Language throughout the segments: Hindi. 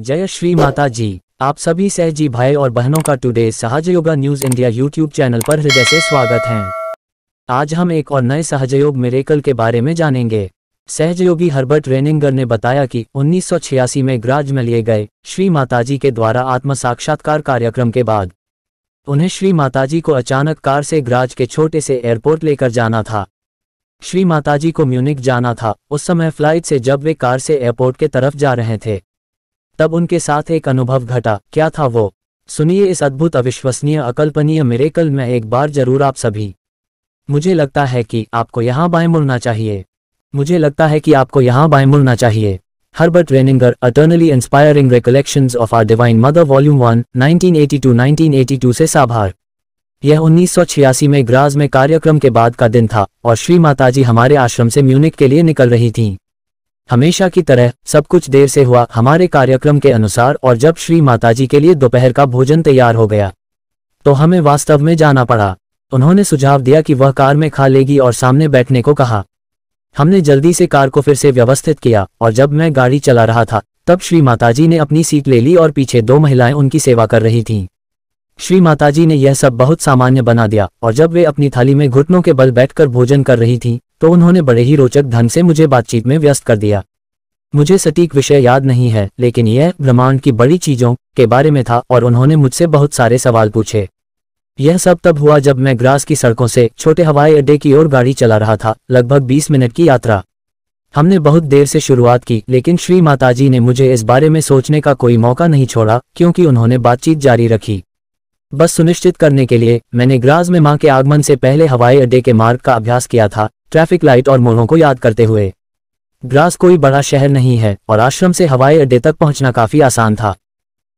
जय श्री माता जी। आप सभी सहजी भाई और बहनों का today Sahajayoga news India YouTube channel पर हृदय से स्वागत है। आज हम एक और नए सहजयोग मिरेकल के बारे में जानेंगे। सहजयोगी हर्बर्ट रेनिंगर ने बताया कि 1986 में ग्राज में लिए गए श्री माताजी के द्वारा आत्म साक्षात्कार कार्यक्रम के बाद उन्हें श्री माताजी को अचानक कार से ग्राज के छोटे से एयरपोर्ट लेकर जाना था। श्री माताजी को म्यूनिख जाना था। उस समय फ्लाइट से जब वे कार से एयरपोर्ट के तरफ जा रहे थे तब उनके साथ एक अनुभव घटा। क्या था वो? सुनिए इस अद्भुत, अविश्वसनीय, अकल्पनीय मिरेकल में एक बार जरूर आप सभी। मुझे लगता है कि आपको यहाँ बाएं मुड़ना चाहिए। Herbert Renninger, eternally inspiring recollections of our divine mother volume 1, 1982 से साभार। यह 1986 में ग्राज में कार्यक्रम के बाद का दिन था और श्री माताजी हमारे आश्रम से म्यूनिख के लिए निकल रही थीं। हमेशा की तरह सब कुछ देर से हुआ हमारे कार्यक्रम के अनुसार, और जब श्री माताजी के लिए दोपहर का भोजन तैयार हो गया तो हमें वास्तव में जाना पड़ा। उन्होंने सुझाव दिया कि वह कार में खा लेगी और सामने बैठने को कहा। हमने जल्दी से कार को फिर से व्यवस्थित किया और जब मैं गाड़ी चला रहा था तब श्री माताजी ने अपनी सीट ले ली और पीछे दो महिलाएं उनकी सेवा कर रही थीं। श्री माताजी ने यह सब बहुत सामान्य बना दिया और जब वे अपनी थाली में घुटनों के बल बैठकर भोजन कर रही थीं तो उन्होंने बड़े ही रोचक ढंग से मुझे बातचीत में व्यस्त कर दिया। मुझे सटीक विषय याद नहीं है, लेकिन यह ब्रह्मांड की बड़ी चीजों के बारे में था और उन्होंने मुझसे बहुत सारे सवाल पूछे। यह सब तब हुआ जब मैं ग्रास की सड़कों से छोटे हवाई अड्डे की ओर गाड़ी चला रहा था। लगभग 20 मिनट की यात्रा। हमने बहुत देर से शुरुआत की, लेकिन श्री माताजी ने मुझे इस बारे में सोचने का कोई मौका नहीं छोड़ा क्योंकि उन्होंने बातचीत जारी रखी। बस सुनिश्चित करने के लिए मैंने ग्राज में मां के आगमन से पहले हवाई अड्डे के मार्ग का अभ्यास किया था, ट्रैफिक लाइट और मोड़ों को याद करते हुए। ग्राज कोई बड़ा शहर नहीं है और आश्रम से हवाई अड्डे तक पहुंचना काफी आसान था।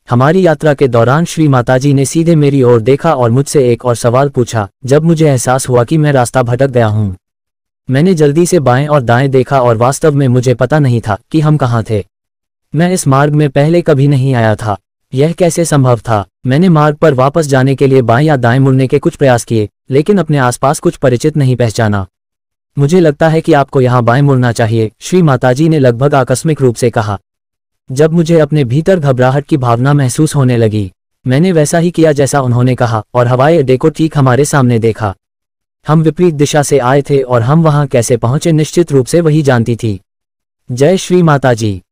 हमारी यात्रा के दौरान श्री माताजी ने सीधे मेरी ओर देखा और मुझसे एक और सवाल पूछा। जब मुझे एहसास हुआ कि मैं रास्ता भटक गया हूं, मैंने जल्दी से बाएं और दाएं देखा और वास्तव में मुझे पता नहीं था कि हम कहां थे। मैं इस मार्ग में पहले कभी नहीं आया था। यह कैसे संभव था? मैंने मार्ग पर वापस जाने के लिए बाएं या दाएं मुड़ने के कुछ प्रयास किए, लेकिन अपने आसपास कुछ परिचित नहीं पहचाना। मुझे लगता है कि आपको यहाँ बाएं मुड़ना चाहिए, श्री माताजी ने लगभग आकस्मिक रूप से कहा। जब मुझे अपने भीतर घबराहट की भावना महसूस होने लगी, मैंने वैसा ही किया जैसा उन्होंने कहा और हवाई अड्डे को ठीक हमारे सामने देखा। हम विपरीत दिशा से आए थे और हम वहां कैसे पहुंचे निश्चित रूप से वही जानती थी। जय श्री माताजी।